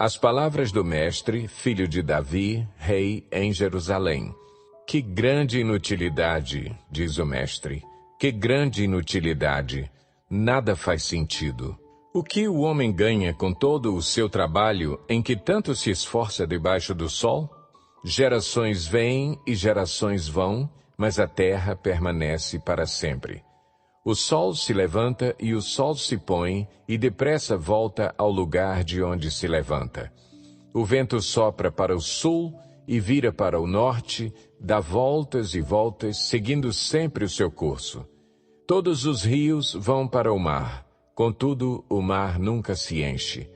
As palavras do Mestre, filho de Davi, rei em Jerusalém. Que grande inutilidade, diz o Mestre, que grande inutilidade, nada faz sentido. O que o homem ganha com todo o seu trabalho em que tanto se esforça debaixo do sol? Gerações vêm e gerações vão, mas a terra permanece para sempre. O sol se levanta e o sol se põe, e depressa volta ao lugar de onde se levanta. O vento sopra para o sul e vira para o norte, dá voltas e voltas, seguindo sempre o seu curso. Todos os rios vão para o mar, contudo o mar nunca se enche.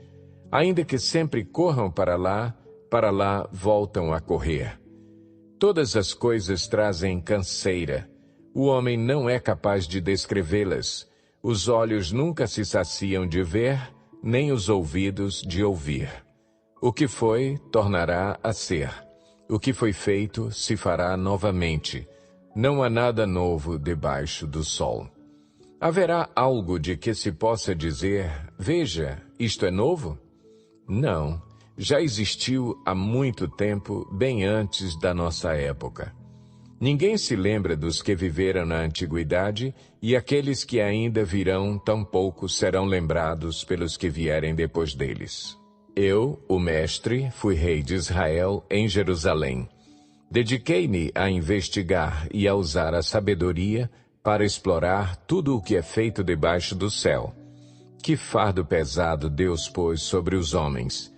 Ainda que sempre corram para lá voltam a correr. Todas as coisas trazem canseira. O homem não é capaz de descrevê-las. Os olhos nunca se saciam de ver, nem os ouvidos de ouvir. O que foi, tornará a ser. O que foi feito, se fará novamente. Não há nada novo debaixo do sol. Haverá algo de que se possa dizer, veja, isto é novo? Não, já existiu há muito tempo, bem antes da nossa época. Ninguém se lembra dos que viveram na antiguidade, e aqueles que ainda virão tampouco serão lembrados pelos que vierem depois deles. Eu, o Mestre, fui rei de Israel em Jerusalém. Dediquei-me a investigar e a usar a sabedoria para explorar tudo o que é feito debaixo do céu. Que fardo pesado Deus pôs sobre os homens!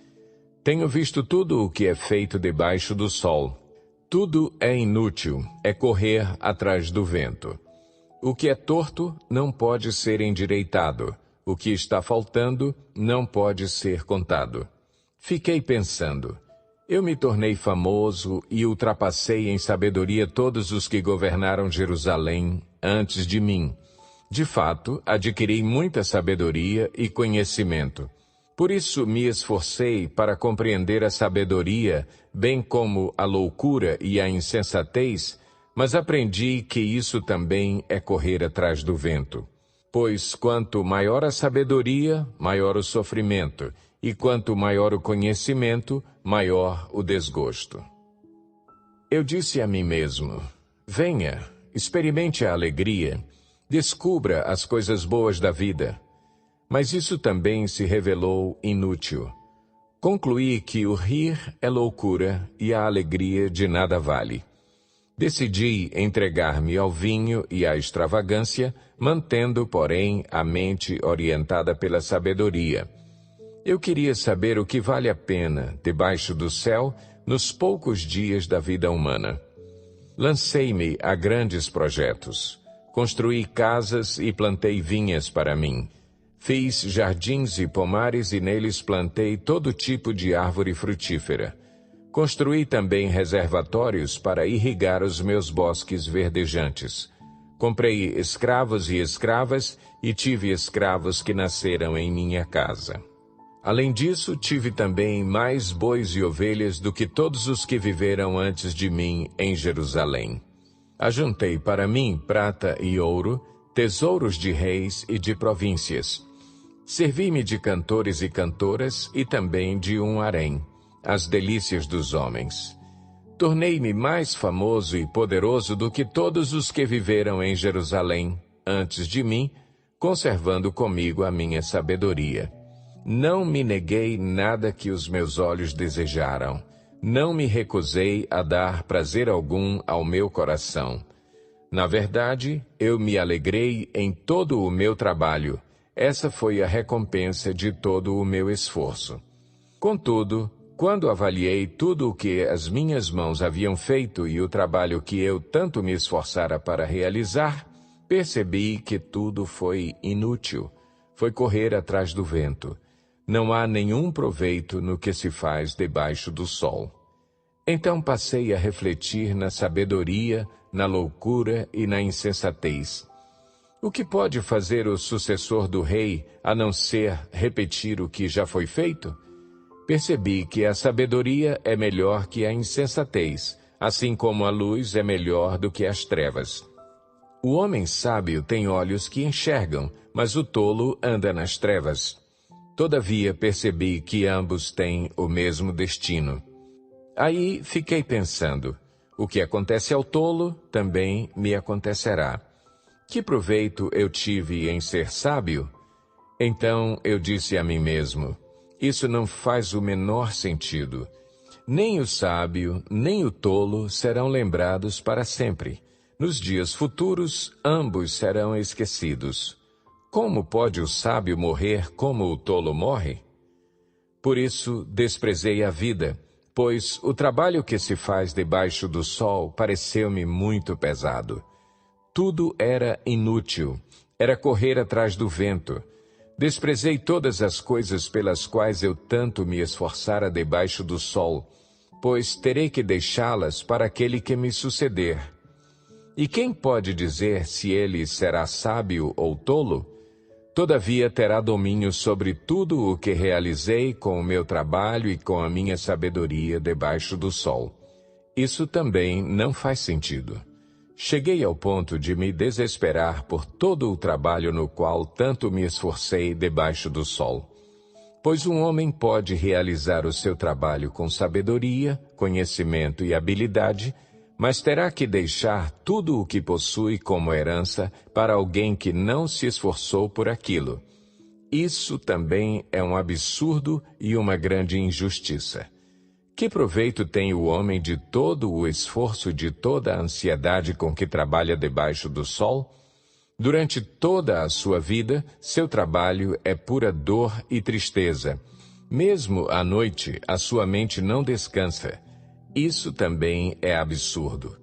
Tenho visto tudo o que é feito debaixo do sol. Tudo é inútil, é correr atrás do vento. O que é torto não pode ser endireitado. O que está faltando não pode ser contado. Fiquei pensando. Eu me tornei famoso e ultrapassei em sabedoria todos os que governaram Jerusalém antes de mim. De fato, adquiri muita sabedoria e conhecimento. Por isso me esforcei para compreender a sabedoria, bem como a loucura e a insensatez, mas aprendi que isso também é correr atrás do vento. Pois quanto maior a sabedoria, maior o sofrimento, e quanto maior o conhecimento, maior o desgosto. Eu disse a mim mesmo, venha, experimente a alegria, descubra as coisas boas da vida. Mas isso também se revelou inútil. Concluí que o rir é loucura e a alegria de nada vale. Decidi entregar-me ao vinho e à extravagância, mantendo, porém, a mente orientada pela sabedoria. Eu queria saber o que vale a pena, debaixo do céu, nos poucos dias da vida humana. Lancei-me a grandes projetos. Construí casas e plantei vinhas para mim. Fiz jardins e pomares e neles plantei todo tipo de árvore frutífera. Construí também reservatórios para irrigar os meus bosques verdejantes. Comprei escravos e escravas e tive escravos que nasceram em minha casa. Além disso, tive também mais bois e ovelhas do que todos os que viveram antes de mim em Jerusalém. Ajuntei para mim prata e ouro, tesouros de reis e de províncias. Servi-me de cantores e cantoras e também de um harém, as delícias dos homens. Tornei-me mais famoso e poderoso do que todos os que viveram em Jerusalém antes de mim, conservando comigo a minha sabedoria. Não me neguei nada que os meus olhos desejaram. Não me recusei a dar prazer algum ao meu coração. Na verdade, eu me alegrei em todo o meu trabalho. Essa foi a recompensa de todo o meu esforço. Contudo, quando avaliei tudo o que as minhas mãos haviam feito e o trabalho que eu tanto me esforçara para realizar, percebi que tudo foi inútil. Foi correr atrás do vento. Não há nenhum proveito no que se faz debaixo do sol. Então passei a refletir na sabedoria, na loucura e na insensatez. O que pode fazer o sucessor do rei, a não ser repetir o que já foi feito? Percebi que a sabedoria é melhor que a insensatez, assim como a luz é melhor do que as trevas. O homem sábio tem olhos que enxergam, mas o tolo anda nas trevas. Todavia percebi que ambos têm o mesmo destino. Aí fiquei pensando, o que acontece ao tolo também me acontecerá. Que proveito eu tive em ser sábio? Então eu disse a mim mesmo, isso não faz o menor sentido. Nem o sábio, nem o tolo serão lembrados para sempre. Nos dias futuros, ambos serão esquecidos. Como pode o sábio morrer como o tolo morre? Por isso desprezei a vida, pois o trabalho que se faz debaixo do sol pareceu-me muito pesado. Tudo era inútil, era correr atrás do vento. Desprezei todas as coisas pelas quais eu tanto me esforçara debaixo do sol, pois terei que deixá-las para aquele que me suceder. E quem pode dizer se ele será sábio ou tolo? Todavia terá domínio sobre tudo o que realizei com o meu trabalho e com a minha sabedoria debaixo do sol. Isso também não faz sentido. Cheguei ao ponto de me desesperar por todo o trabalho no qual tanto me esforcei debaixo do sol. Pois um homem pode realizar o seu trabalho com sabedoria, conhecimento e habilidade, mas terá que deixar tudo o que possui como herança para alguém que não se esforçou por aquilo. Isso também é um absurdo e uma grande injustiça. Que proveito tem o homem de todo o esforço, de toda a ansiedade com que trabalha debaixo do sol? Durante toda a sua vida, seu trabalho é pura dor e tristeza. Mesmo à noite, a sua mente não descansa. Isso também é absurdo.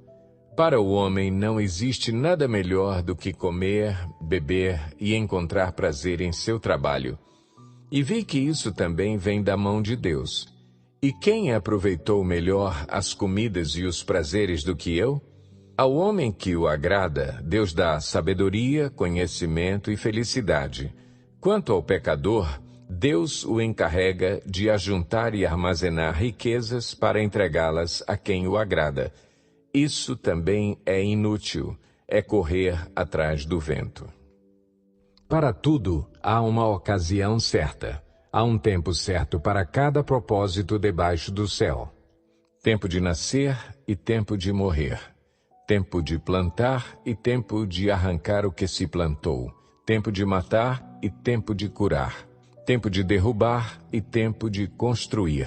Para o homem não existe nada melhor do que comer, beber e encontrar prazer em seu trabalho. E vi que isso também vem da mão de Deus. E quem aproveitou melhor as comidas e os prazeres do que eu? Ao homem que o agrada, Deus dá sabedoria, conhecimento e felicidade. Quanto ao pecador, Deus o encarrega de ajuntar e armazenar riquezas para entregá-las a quem o agrada. Isso também é inútil, é correr atrás do vento. Para tudo, há uma ocasião certa. Há um tempo certo para cada propósito debaixo do céu. Tempo de nascer e tempo de morrer. Tempo de plantar e tempo de arrancar o que se plantou. Tempo de matar e tempo de curar. Tempo de derrubar e tempo de construir.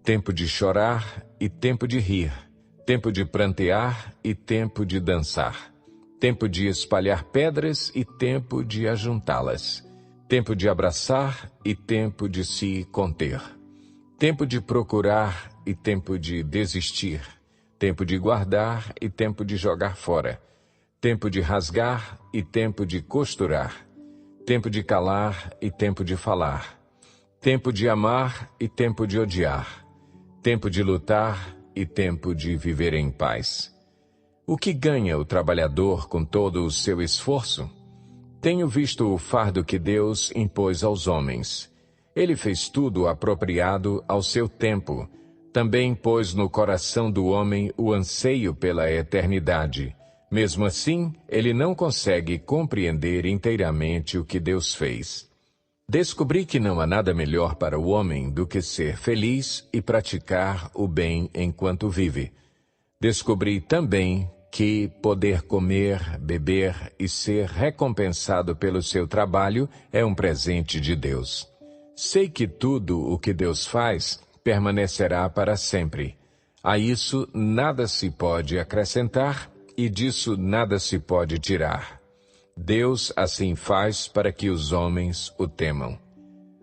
Tempo de chorar e tempo de rir. Tempo de prantear e tempo de dançar. Tempo de espalhar pedras e tempo de ajuntá-las. Tempo de abraçar e tempo de se conter. Tempo de procurar e tempo de desistir. Tempo de guardar e tempo de jogar fora. Tempo de rasgar e tempo de costurar. Tempo de calar e tempo de falar. Tempo de amar e tempo de odiar. Tempo de lutar e tempo de viver em paz. O que ganha o trabalhador com todo o seu esforço? Tenho visto o fardo que Deus impôs aos homens. Ele fez tudo apropriado ao seu tempo. Também pôs no coração do homem o anseio pela eternidade. Mesmo assim, ele não consegue compreender inteiramente o que Deus fez. Descobri que não há nada melhor para o homem do que ser feliz e praticar o bem enquanto vive. Descobri também que poder comer, beber e ser recompensado pelo seu trabalho é um presente de Deus. Sei que tudo o que Deus faz permanecerá para sempre. A isso nada se pode acrescentar e disso nada se pode tirar. Deus assim faz para que os homens o temam.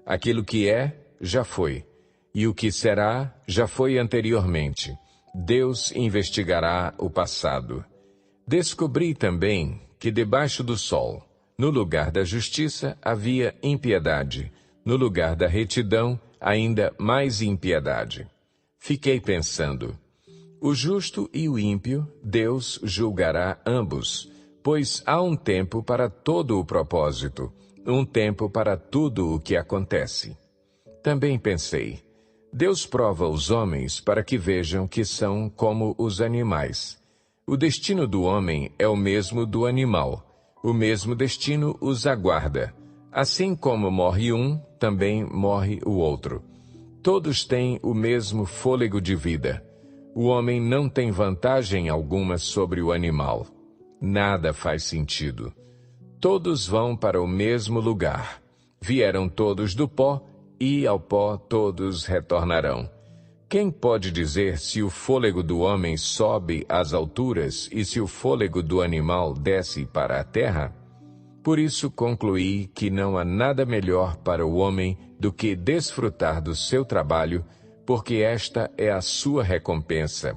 Aquilo que é, já foi, e o que será, já foi anteriormente. Deus investigará o passado. Descobri também que debaixo do sol, no lugar da justiça, havia impiedade. No lugar da retidão, ainda mais impiedade. Fiquei pensando, o justo e o ímpio, Deus julgará ambos, pois há um tempo para todo o propósito, um tempo para tudo o que acontece. Também pensei, Deus prova os homens para que vejam que são como os animais. O destino do homem é o mesmo do animal. O mesmo destino os aguarda. Assim como morre um, também morre o outro. Todos têm o mesmo fôlego de vida. O homem não tem vantagem alguma sobre o animal. Nada faz sentido. Todos vão para o mesmo lugar. Vieram todos do pó, e ao pó todos retornarão. Quem pode dizer se o fôlego do homem sobe às alturas e se o fôlego do animal desce para a terra? Por isso concluí que não há nada melhor para o homem do que desfrutar do seu trabalho, porque esta é a sua recompensa.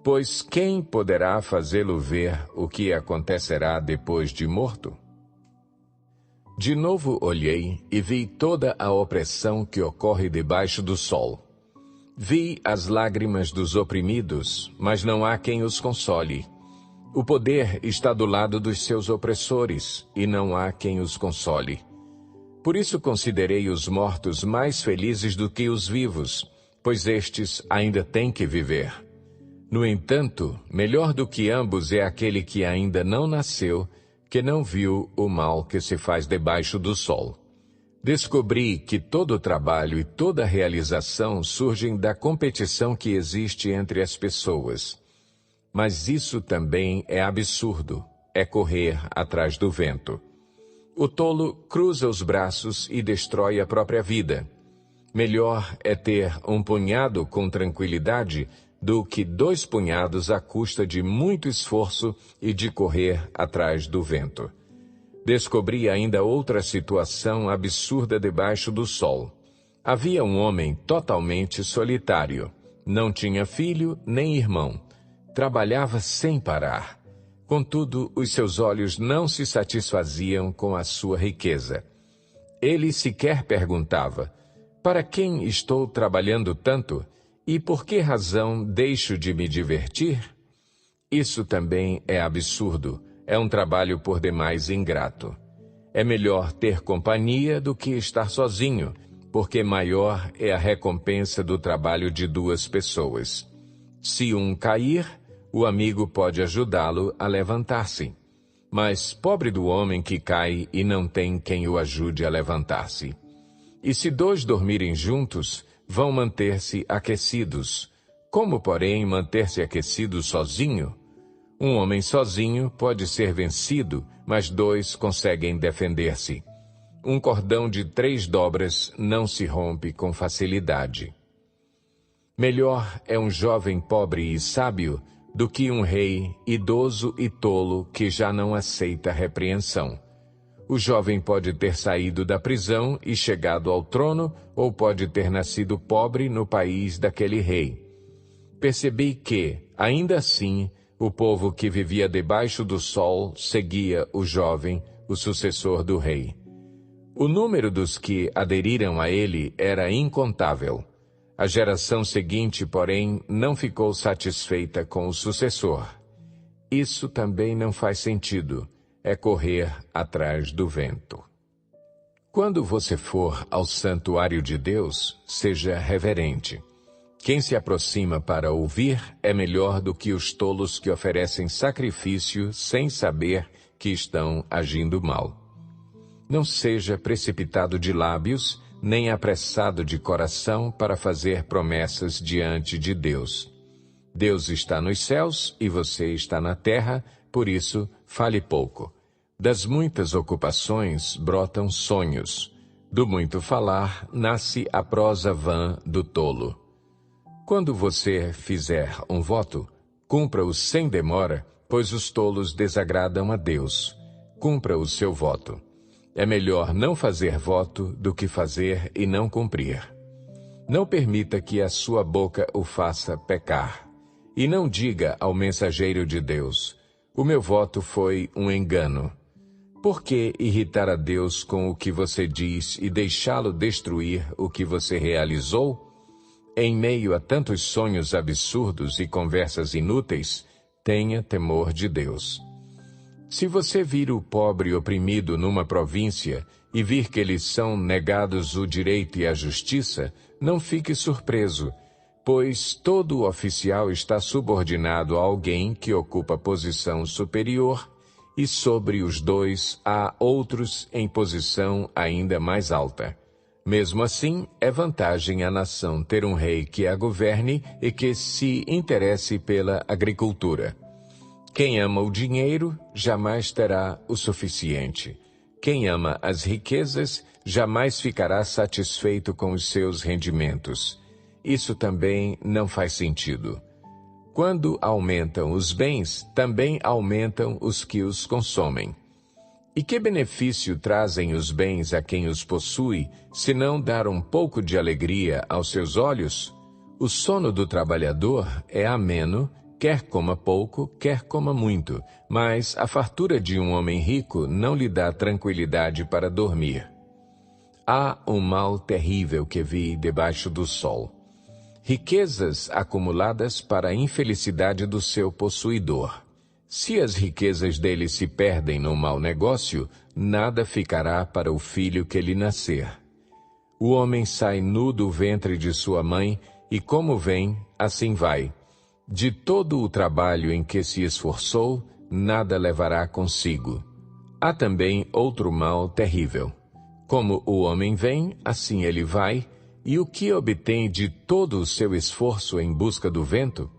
Pois quem poderá fazê-lo ver o que acontecerá depois de morto? De novo olhei e vi toda a opressão que ocorre debaixo do sol. Vi as lágrimas dos oprimidos, mas não há quem os console. O poder está do lado dos seus opressores, e não há quem os console. Por isso considerei os mortos mais felizes do que os vivos, pois estes ainda têm que viver. No entanto, melhor do que ambos é aquele que ainda não nasceu, que não viu o mal que se faz debaixo do sol. Descobri que todo o trabalho e toda a realização surgem da competição que existe entre as pessoas. Mas isso também é absurdo, é correr atrás do vento. O tolo cruza os braços e destrói a própria vida. Melhor é ter um punhado com tranquilidade do que 2 punhados à custa de muito esforço e de correr atrás do vento. Descobri ainda outra situação absurda debaixo do sol. Havia um homem totalmente solitário. Não tinha filho nem irmão. Trabalhava sem parar. Contudo, os seus olhos não se satisfaziam com a sua riqueza. Ele sequer perguntava: para quem estou trabalhando tanto? E por que razão deixo de me divertir? Isso também é absurdo. É um trabalho por demais ingrato. É melhor ter companhia do que estar sozinho, porque maior é a recompensa do trabalho de 2 pessoas. Se um cair, o amigo pode ajudá-lo a levantar-se. Mas pobre do homem que cai e não tem quem o ajude a levantar-se. E se 2 dormirem juntos, vão manter-se aquecidos. Como, porém, manter-se aquecido sozinho? Um homem sozinho pode ser vencido, mas 2 conseguem defender-se. Um cordão de 3 dobras não se rompe com facilidade. Melhor é um jovem pobre e sábio do que um rei idoso e tolo que já não aceita repreensão. O jovem pode ter saído da prisão e chegado ao trono, ou pode ter nascido pobre no país daquele rei. Percebi que, ainda assim, o povo que vivia debaixo do sol seguia o jovem, o sucessor do rei. O número dos que aderiram a ele era incontável. A geração seguinte, porém, não ficou satisfeita com o sucessor. Isso também não faz sentido. É correr atrás do vento. Quando você for ao santuário de Deus, seja reverente. Quem se aproxima para ouvir é melhor do que os tolos que oferecem sacrifício sem saber que estão agindo mal. Não seja precipitado de lábios, nem apressado de coração para fazer promessas diante de Deus. Deus está nos céus e você está na terra, por isso, fale pouco. Das muitas ocupações brotam sonhos. Do muito falar, nasce a prosa vã do tolo. Quando você fizer um voto, cumpra-o sem demora, pois os tolos desagradam a Deus. Cumpra o seu voto. É melhor não fazer voto do que fazer e não cumprir. Não permita que a sua boca o faça pecar. E não diga ao mensageiro de Deus: o meu voto foi um engano. Por que irritar a Deus com o que você diz e deixá-lo destruir o que você realizou? Em meio a tantos sonhos absurdos e conversas inúteis, tenha temor de Deus. Se você vir o pobre oprimido numa província e vir que lhes são negados o direito e a justiça, não fique surpreso, pois todo oficial está subordinado a alguém que ocupa posição superior, e sobre os 2 há outros em posição ainda mais alta. Mesmo assim, é vantagem à nação ter um rei que a governe e que se interesse pela agricultura. Quem ama o dinheiro jamais terá o suficiente. Quem ama as riquezas jamais ficará satisfeito com os seus rendimentos. Isso também não faz sentido. Quando aumentam os bens, também aumentam os que os consomem. E que benefício trazem os bens a quem os possui, se não dar um pouco de alegria aos seus olhos? O sono do trabalhador é ameno, quer coma pouco, quer coma muito, mas a fartura de um homem rico não lhe dá tranquilidade para dormir. Há um mal terrível que vi debaixo do sol. Riquezas acumuladas para a infelicidade do seu possuidor. Se as riquezas dele se perdem no mau negócio, nada ficará para o filho que lhe nascer. O homem sai nu do ventre de sua mãe, e como vem, assim vai. De todo o trabalho em que se esforçou, nada levará consigo. Há também outro mal terrível. Como o homem vem, assim ele vai, e o que obtém de todo o seu esforço em busca do vento?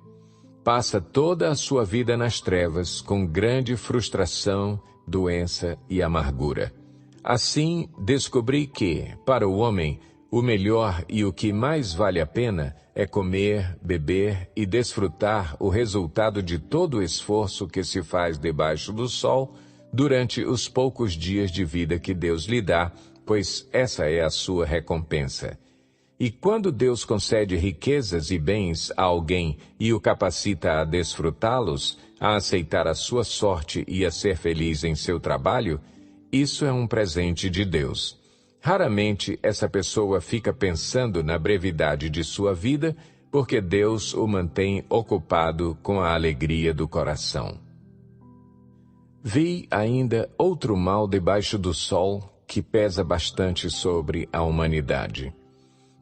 Passa toda a sua vida nas trevas, com grande frustração, doença e amargura. Assim, descobri que, para o homem, o melhor e o que mais vale a pena é comer, beber e desfrutar o resultado de todo o esforço que se faz debaixo do sol durante os poucos dias de vida que Deus lhe dá, pois essa é a sua recompensa. E quando Deus concede riquezas e bens a alguém e o capacita a desfrutá-los, a aceitar a sua sorte e a ser feliz em seu trabalho, isso é um presente de Deus. Raramente essa pessoa fica pensando na brevidade de sua vida, porque Deus o mantém ocupado com a alegria do coração. Vi ainda outro mal debaixo do sol que pesa bastante sobre a humanidade.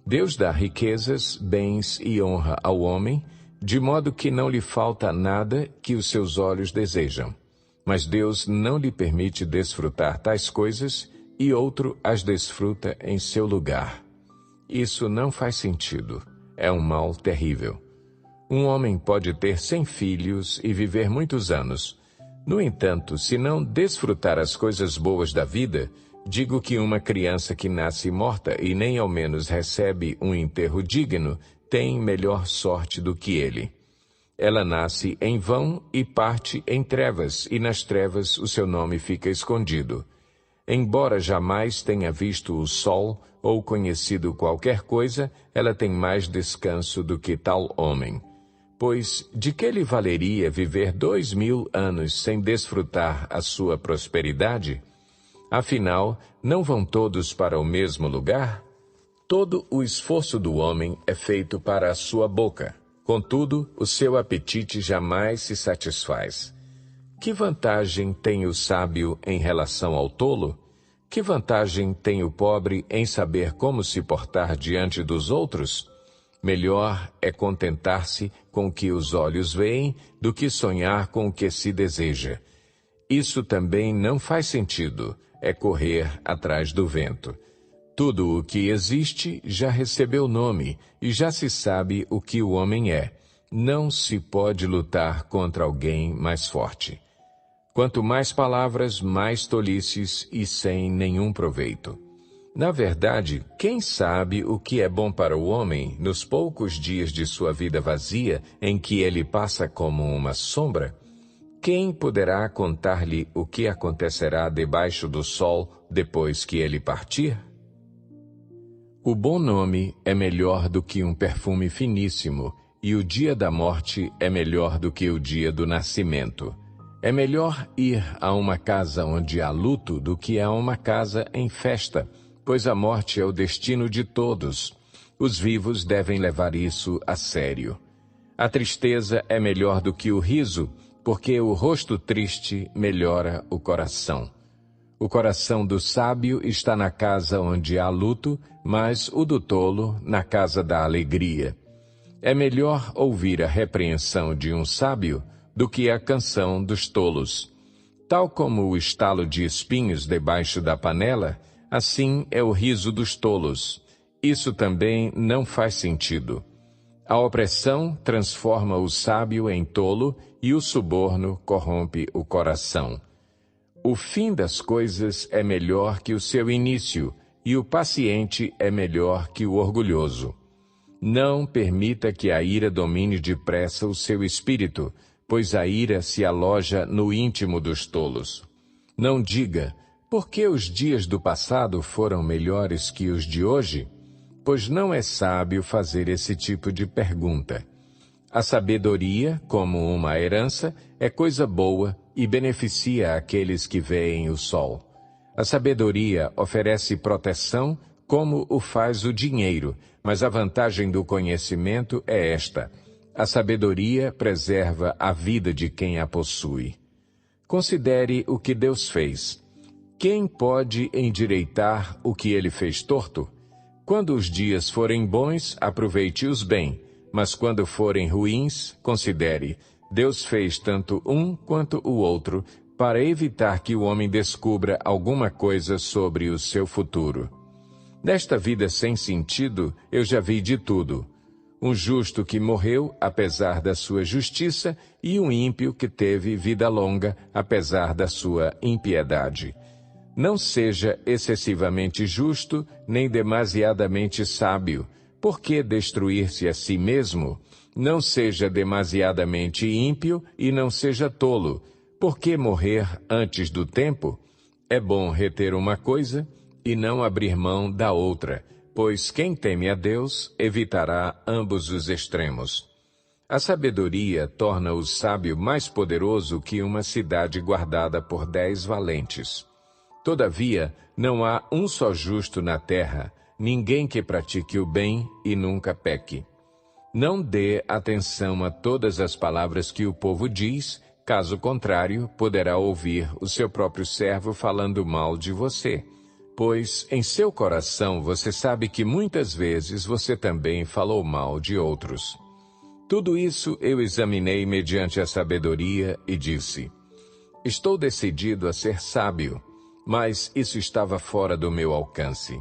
Deus dá riquezas, bens e honra ao homem, de modo que não lhe falta nada que os seus olhos desejam. Mas Deus não lhe permite desfrutar tais coisas e outro as desfruta em seu lugar. Isso não faz sentido. É um mal terrível. Um homem pode ter 100 filhos e viver muitos anos. No entanto, se não desfrutar as coisas boas da vida, digo que uma criança que nasce morta e nem ao menos recebe um enterro digno, tem melhor sorte do que ele. Ela nasce em vão e parte em trevas, e nas trevas o seu nome fica escondido. Embora jamais tenha visto o sol ou conhecido qualquer coisa, ela tem mais descanso do que tal homem. Pois de que lhe valeria viver 2000 anos sem desfrutar a sua prosperidade? Afinal, não vão todos para o mesmo lugar? Todo o esforço do homem é feito para a sua boca. Contudo, o seu apetite jamais se satisfaz. Que vantagem tem o sábio em relação ao tolo? Que vantagem tem o pobre em saber como se portar diante dos outros? Melhor é contentar-se com o que os olhos veem do que sonhar com o que se deseja. Isso também não faz sentido, é correr atrás do vento. Tudo o que existe já recebeu nome e já se sabe o que o homem é. Não se pode lutar contra alguém mais forte. Quanto mais palavras, mais tolices e sem nenhum proveito. Na verdade, quem sabe o que é bom para o homem nos poucos dias de sua vida vazia em que ele passa como uma sombra? Quem poderá contar-lhe o que acontecerá debaixo do sol depois que ele partir? O bom nome é melhor do que um perfume finíssimo, e o dia da morte é melhor do que o dia do nascimento. É melhor ir a uma casa onde há luto do que a uma casa em festa, pois a morte é o destino de todos. Os vivos devem levar isso a sério. A tristeza é melhor do que o riso, porque o rosto triste melhora o coração. O coração do sábio está na casa onde há luto, mas o do tolo na casa da alegria. É melhor ouvir a repreensão de um sábio do que a canção dos tolos. Tal como o estalo de espinhos debaixo da panela, assim é o riso dos tolos. Isso também não faz sentido. A opressão transforma o sábio em tolo e o suborno corrompe o coração. O fim das coisas é melhor que o seu início, e o paciente é melhor que o orgulhoso. Não permita que a ira domine depressa o seu espírito, pois a ira se aloja no íntimo dos tolos. Não diga, por que os dias do passado foram melhores que os de hoje? Pois não é sábio fazer esse tipo de pergunta. A sabedoria, como uma herança, é coisa boa e beneficia aqueles que veem o sol. A sabedoria oferece proteção, como o faz o dinheiro, mas a vantagem do conhecimento é esta: a sabedoria preserva a vida de quem a possui. Considere o que Deus fez. Quem pode endireitar o que ele fez torto? Quando os dias forem bons, aproveite-os bem, mas quando forem ruins, considere: Deus fez tanto um quanto o outro, para evitar que o homem descubra alguma coisa sobre o seu futuro. Nesta vida sem sentido, eu já vi de tudo. Um justo que morreu, apesar da sua justiça, e um ímpio que teve vida longa, apesar da sua impiedade. Não seja excessivamente justo, nem demasiadamente sábio. Por que destruir-se a si mesmo? Não seja demasiadamente ímpio e não seja tolo. Por que morrer antes do tempo? É bom reter uma coisa e não abrir mão da outra, pois quem teme a Deus evitará ambos os extremos. A sabedoria torna o sábio mais poderoso que uma cidade guardada por 10 valentes. Todavia, não há um só justo na terra, ninguém que pratique o bem e nunca peque. Não dê atenção a todas as palavras que o povo diz, caso contrário, poderá ouvir o seu próprio servo falando mal de você. Pois em seu coração você sabe que muitas vezes você também falou mal de outros. Tudo isso eu examinei mediante a sabedoria e disse: estou decidido a ser sábio, mas isso estava fora do meu alcance.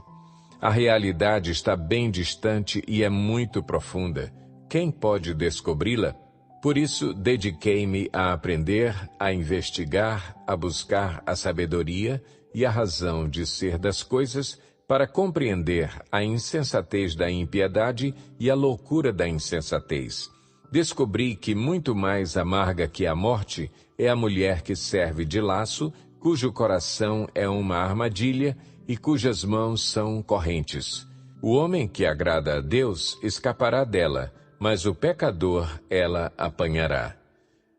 A realidade está bem distante e é muito profunda. Quem pode descobri-la? Por isso, dediquei-me a aprender, a investigar, a buscar a sabedoria e a razão de ser das coisas, para compreender a insensatez da impiedade e a loucura da insensatez. Descobri que muito mais amarga que a morte é a mulher que serve de laço, cujo coração é uma armadilha e cujas mãos são correntes. O homem que agrada a Deus escapará dela, mas o pecador ela apanhará.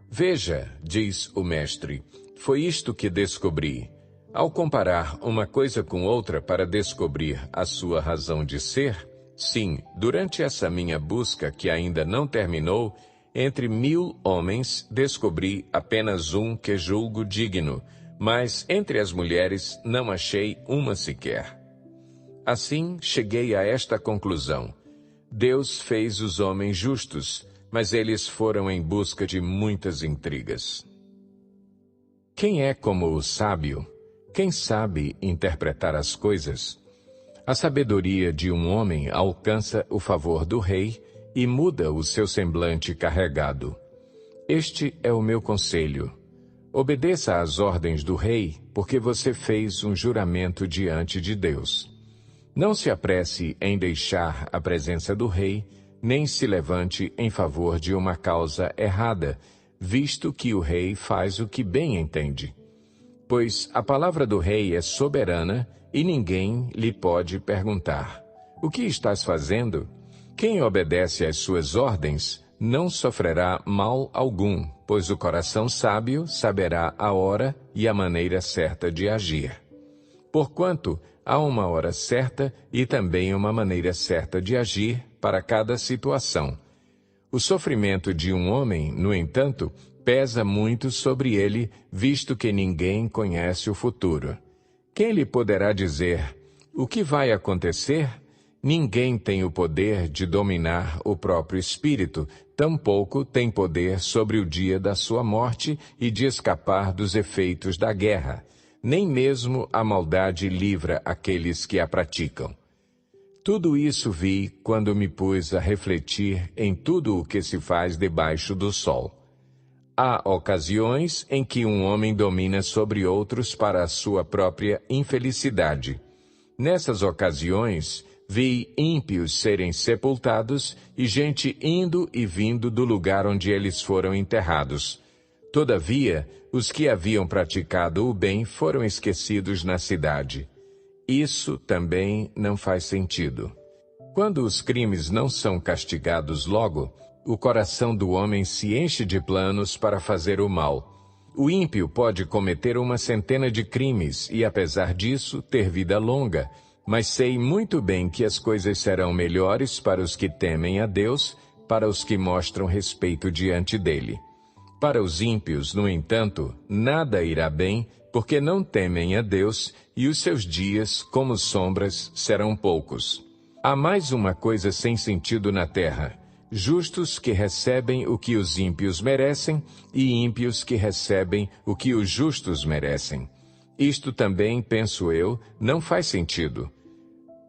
Veja, diz o mestre, foi isto que descobri. Ao comparar uma coisa com outra para descobrir a sua razão de ser, sim, durante essa minha busca que ainda não terminou, entre 1000 homens descobri apenas um que julgo digno, mas entre as mulheres não achei uma sequer. Assim, cheguei a esta conclusão: Deus fez os homens justos, mas eles foram em busca de muitas intrigas. Quem é como o sábio? Quem sabe interpretar as coisas? A sabedoria de um homem alcança o favor do rei e muda o seu semblante carregado. Este é o meu conselho. Obedeça às ordens do rei, porque você fez um juramento diante de Deus. Não se apresse em deixar a presença do rei, nem se levante em favor de uma causa errada, visto que o rei faz o que bem entende. Pois a palavra do rei é soberana e ninguém lhe pode perguntar: o que estás fazendo? Quem obedece às suas ordens não sofrerá mal algum, pois o coração sábio saberá a hora e a maneira certa de agir. Porquanto há uma hora certa e também uma maneira certa de agir para cada situação. O sofrimento de um homem, no entanto, pesa muito sobre ele, visto que ninguém conhece o futuro. Quem lhe poderá dizer: o que vai acontecer? Ninguém tem o poder de dominar o próprio espírito, tampouco tem poder sobre o dia da sua morte e de escapar dos efeitos da guerra. Nem mesmo a maldade livra aqueles que a praticam. Tudo isso vi quando me pus a refletir em tudo o que se faz debaixo do sol. Há ocasiões em que um homem domina sobre outros para a sua própria infelicidade. Nessas ocasiões, vi ímpios serem sepultados e gente indo e vindo do lugar onde eles foram enterrados. Todavia, os que haviam praticado o bem foram esquecidos na cidade. Isso também não faz sentido. Quando os crimes não são castigados logo, o coração do homem se enche de planos para fazer o mal. O ímpio pode cometer 100 de crimes e, apesar disso, ter vida longa, mas sei muito bem que as coisas serão melhores para os que temem a Deus, para os que mostram respeito diante dele. Para os ímpios, no entanto, nada irá bem, porque não temem a Deus, e os seus dias, como sombras, serão poucos. Há mais uma coisa sem sentido na terra: justos que recebem o que os ímpios merecem, e ímpios que recebem o que os justos merecem. Isto também, penso eu, não faz sentido.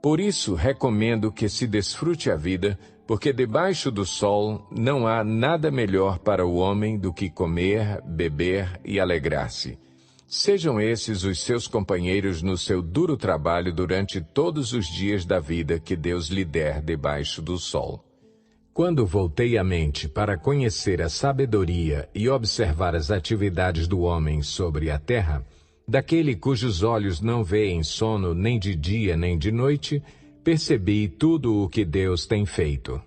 Por isso, recomendo que se desfrute a vida, porque debaixo do sol não há nada melhor para o homem do que comer, beber e alegrar-se. Sejam esses os seus companheiros no seu duro trabalho durante todos os dias da vida que Deus lhe der debaixo do sol. Quando voltei a mente para conhecer a sabedoria e observar as atividades do homem sobre a terra, daquele cujos olhos não veem sono nem de dia nem de noite, percebi tudo o que Deus tem feito.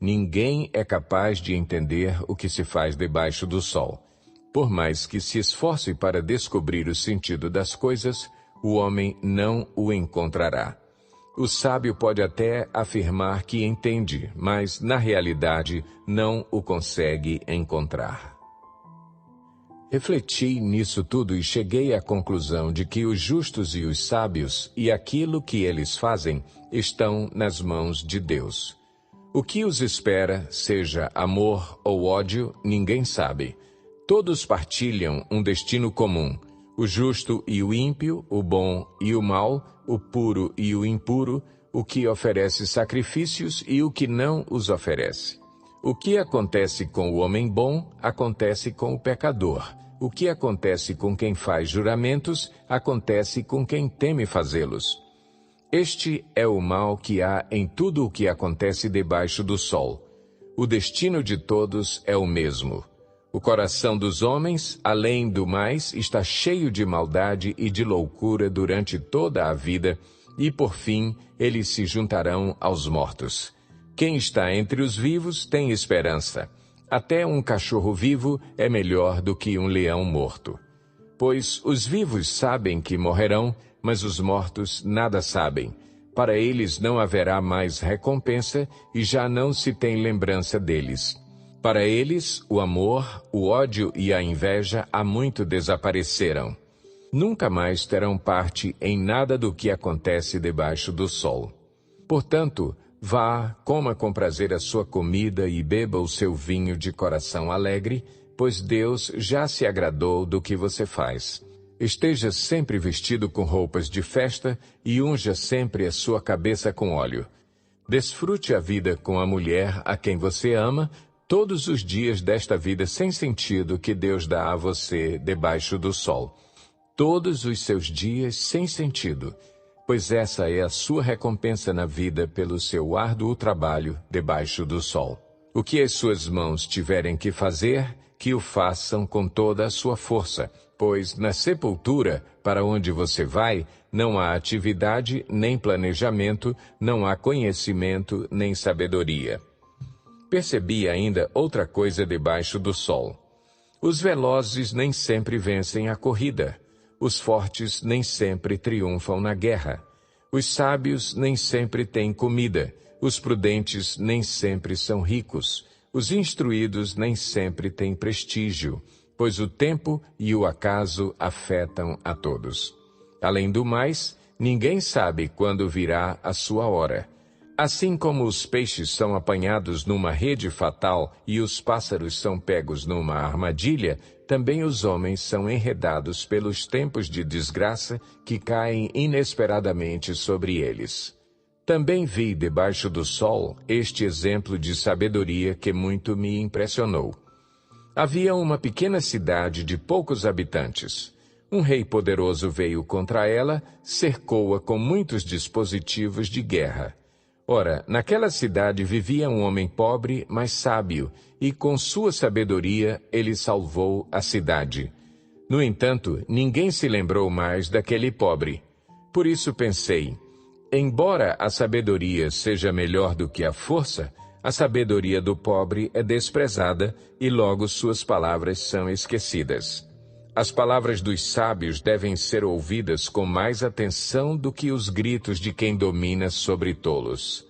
Ninguém é capaz de entender o que se faz debaixo do sol. Por mais que se esforce para descobrir o sentido das coisas, o homem não o encontrará. O sábio pode até afirmar que entende, mas, na realidade, não o consegue encontrar. Refleti nisso tudo e cheguei à conclusão de que os justos e os sábios e aquilo que eles fazem estão nas mãos de Deus. O que os espera, seja amor ou ódio, ninguém sabe. Todos partilham um destino comum: o justo e o ímpio, o bom e o mal, o puro e o impuro, o que oferece sacrifícios e o que não os oferece. O que acontece com o homem bom, acontece com o pecador. O que acontece com quem faz juramentos, acontece com quem teme fazê-los. Este é o mal que há em tudo o que acontece debaixo do sol. O destino de todos é o mesmo. O coração dos homens, além do mais, está cheio de maldade e de loucura durante toda a vida, e por fim eles se juntarão aos mortos. Quem está entre os vivos tem esperança. Até um cachorro vivo é melhor do que um leão morto. Pois os vivos sabem que morrerão, mas os mortos nada sabem. Para eles não haverá mais recompensa e já não se tem lembrança deles. Para eles, o amor, o ódio e a inveja há muito desapareceram. Nunca mais terão parte em nada do que acontece debaixo do sol. Portanto, vá, coma com prazer a sua comida e beba o seu vinho de coração alegre, pois Deus já se agradou do que você faz. Esteja sempre vestido com roupas de festa e unja sempre a sua cabeça com óleo. Desfrute a vida com a mulher a quem você ama, todos os dias desta vida sem sentido que Deus dá a você debaixo do sol. Todos os seus dias sem sentido, pois essa é a sua recompensa na vida pelo seu árduo trabalho debaixo do sol. O que as suas mãos tiverem que fazer, que o façam com toda a sua força, pois na sepultura, para onde você vai, não há atividade nem planejamento, não há conhecimento nem sabedoria. Percebi ainda outra coisa debaixo do sol. Os velozes nem sempre vencem a corrida. Os fortes nem sempre triunfam na guerra. Os sábios nem sempre têm comida. Os prudentes nem sempre são ricos. Os instruídos nem sempre têm prestígio, pois o tempo e o acaso afetam a todos. Além do mais, ninguém sabe quando virá a sua hora. Assim como os peixes são apanhados numa rede fatal e os pássaros são pegos numa armadilha, também os homens são enredados pelos tempos de desgraça que caem inesperadamente sobre eles. Também vi debaixo do sol este exemplo de sabedoria que muito me impressionou. Havia uma pequena cidade de poucos habitantes. Um rei poderoso veio contra ela, cercou-a com muitos dispositivos de guerra. Ora, naquela cidade vivia um homem pobre, mas sábio, e com sua sabedoria ele salvou a cidade. No entanto, ninguém se lembrou mais daquele pobre. Por isso pensei, embora a sabedoria seja melhor do que a força, a sabedoria do pobre é desprezada e logo suas palavras são esquecidas. As palavras dos sábios devem ser ouvidas com mais atenção do que os gritos de quem domina sobre tolos.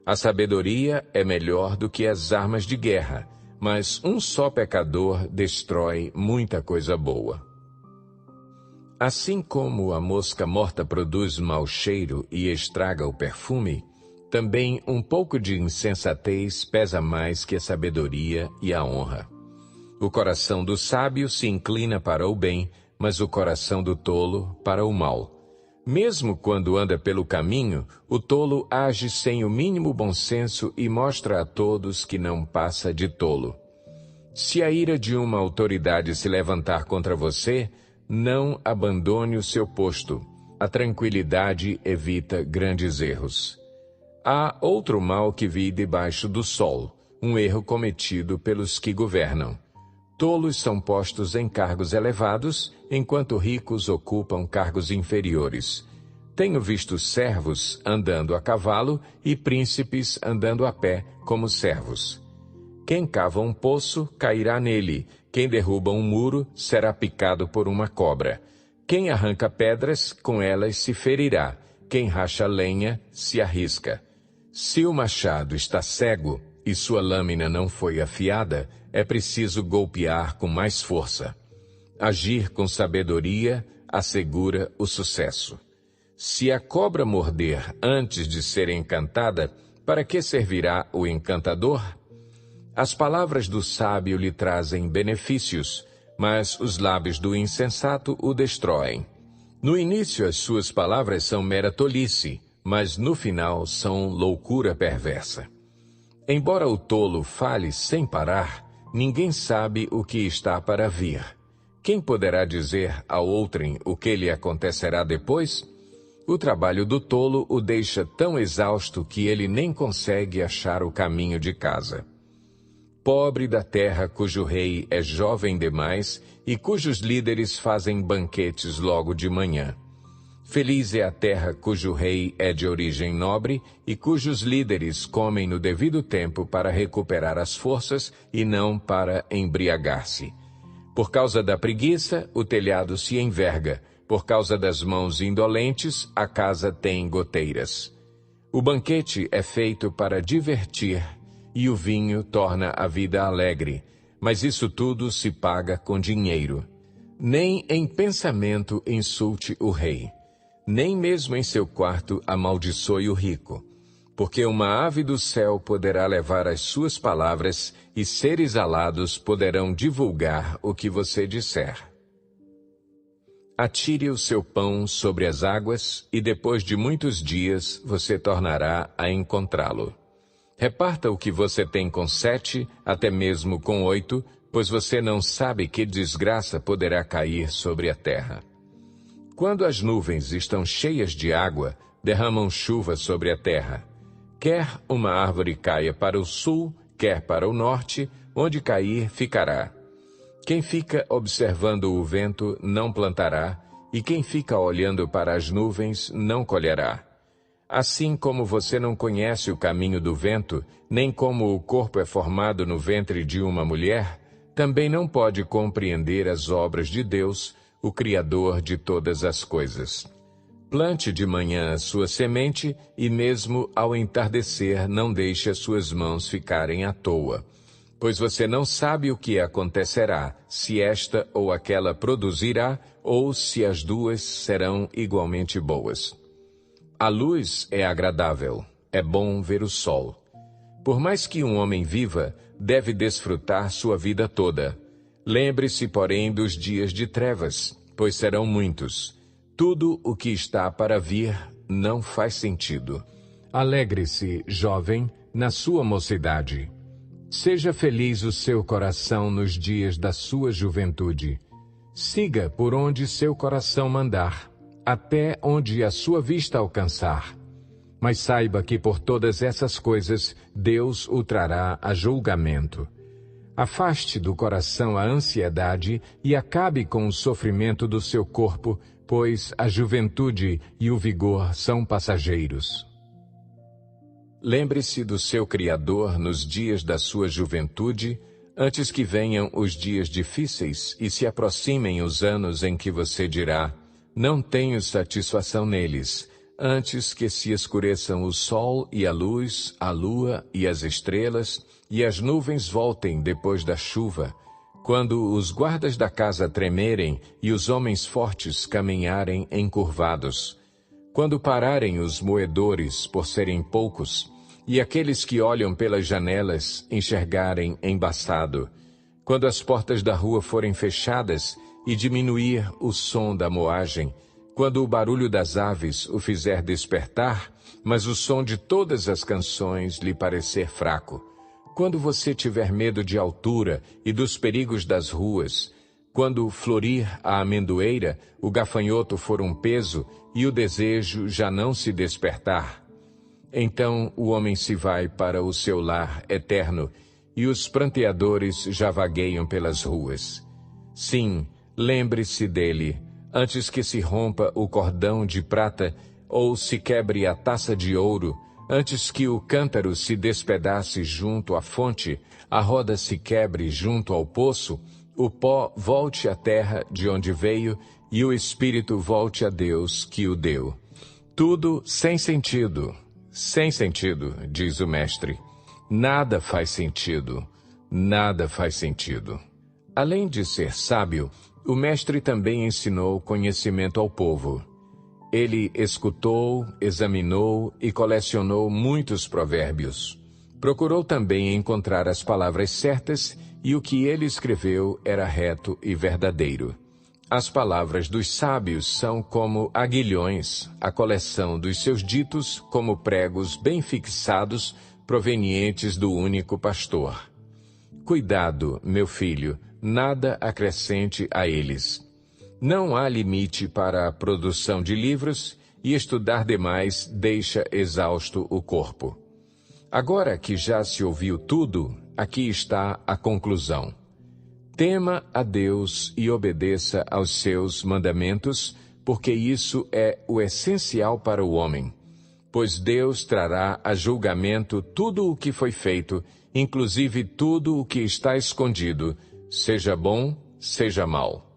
A sabedoria é melhor do que as armas de guerra, mas um só pecador destrói muita coisa boa. Assim como a mosca morta produz mau cheiro e estraga o perfume, também um pouco de insensatez pesa mais que a sabedoria e a honra. O coração do sábio se inclina para o bem, mas o coração do tolo para o mal. Mesmo quando anda pelo caminho, o tolo age sem o mínimo bom senso e mostra a todos que não passa de tolo. Se a ira de uma autoridade se levantar contra você, não abandone o seu posto. A tranquilidade evita grandes erros. Há outro mal que vi debaixo do sol, um erro cometido pelos que governam. Tolos são postos em cargos elevados, enquanto ricos ocupam cargos inferiores. Tenho visto servos andando a cavalo e príncipes andando a pé como servos. Quem cava um poço, cairá nele. Quem derruba um muro, será picado por uma cobra. Quem arranca pedras, com elas se ferirá. Quem racha lenha, se arrisca. Se o machado está cego e sua lâmina não foi afiada, é preciso golpear com mais força. Agir com sabedoria assegura o sucesso. Se a cobra morder antes de ser encantada, para que servirá o encantador? As palavras do sábio lhe trazem benefícios, mas os lábios do insensato o destroem. No início as suas palavras são mera tolice, mas no final são loucura perversa. Embora o tolo fale sem parar, ninguém sabe o que está para vir. Quem poderá dizer a outrem o que lhe acontecerá depois? O trabalho do tolo o deixa tão exausto que ele nem consegue achar o caminho de casa. Pobre da terra cujo rei é jovem demais e cujos líderes fazem banquetes logo de manhã. Feliz é a terra cujo rei é de origem nobre e cujos líderes comem no devido tempo para recuperar as forças e não para embriagar-se. Por causa da preguiça, o telhado se enverga. Por causa das mãos indolentes, a casa tem goteiras. O banquete é feito para divertir e o vinho torna a vida alegre, mas isso tudo se paga com dinheiro. Nem em pensamento insulte o rei, nem mesmo em seu quarto amaldiçoe o rico, porque uma ave do céu poderá levar as suas palavras e seres alados poderão divulgar o que você disser. Atire o seu pão sobre as águas e depois de muitos dias você tornará a encontrá-lo. Reparta o que você tem com 7, até mesmo com 8, pois você não sabe que desgraça poderá cair sobre a terra. Quando as nuvens estão cheias de água, derramam chuva sobre a terra. Quer uma árvore caia para o sul, quer para o norte, onde cair ficará. Quem fica observando o vento não plantará, e quem fica olhando para as nuvens não colherá. Assim como você não conhece o caminho do vento, nem como o corpo é formado no ventre de uma mulher, também não pode compreender as obras de Deus, o Criador de todas as coisas. Plante de manhã a sua semente, e mesmo ao entardecer não deixe as suas mãos ficarem à toa. Pois você não sabe o que acontecerá, se esta ou aquela produzirá, ou se as duas serão igualmente boas. A luz é agradável, é bom ver o sol. Por mais que um homem viva, deve desfrutar sua vida toda. Lembre-se, porém, dos dias de trevas, pois serão muitos. Tudo o que está para vir não faz sentido. Alegre-se, jovem, na sua mocidade. Seja feliz o seu coração nos dias da sua juventude. Siga por onde seu coração mandar, até onde a sua vista alcançar. Mas saiba que por todas essas coisas Deus o trará a julgamento. Afaste do coração a ansiedade e acabe com o sofrimento do seu corpo, pois a juventude e o vigor são passageiros. Lembre-se do seu Criador nos dias da sua juventude, antes que venham os dias difíceis e se aproximem os anos em que você dirá: não tenho satisfação neles, antes que se escureçam o sol e a luz, a lua e as estrelas, e as nuvens voltem depois da chuva, quando os guardas da casa tremerem e os homens fortes caminharem encurvados, quando pararem os moedores por serem poucos, e aqueles que olham pelas janelas enxergarem embaçado, quando as portas da rua forem fechadas e diminuir o som da moagem, quando o barulho das aves o fizer despertar, mas o som de todas as canções lhe parecer fraco, quando você tiver medo de altura e dos perigos das ruas, quando florir a amendoeira, o gafanhoto for um peso e o desejo já não se despertar, então o homem se vai para o seu lar eterno e os pranteadores já vagueiam pelas ruas. Sim, lembre-se dele, antes que se rompa o cordão de prata ou se quebre a taça de ouro, antes que o cântaro se despedace junto à fonte, a roda se quebre junto ao poço, o pó volte à terra de onde veio e o espírito volte a Deus que o deu. Tudo sem sentido, diz o mestre. Nada faz sentido, nada faz sentido. Além de ser sábio, o mestre também ensinou conhecimento ao povo. Ele escutou, examinou e colecionou muitos provérbios. Procurou também encontrar as palavras certas e o que ele escreveu era reto e verdadeiro. As palavras dos sábios são como aguilhões, a coleção dos seus ditos como pregos bem fixados provenientes do único pastor. Cuidado, meu filho, nada acrescente a eles. Não há limite para a produção de livros e estudar demais deixa exausto o corpo. Agora que já se ouviu tudo, aqui está a conclusão. Tema a Deus e obedeça aos seus mandamentos, porque isso é o essencial para o homem. Pois Deus trará a julgamento tudo o que foi feito, inclusive tudo o que está escondido, seja bom, seja mau.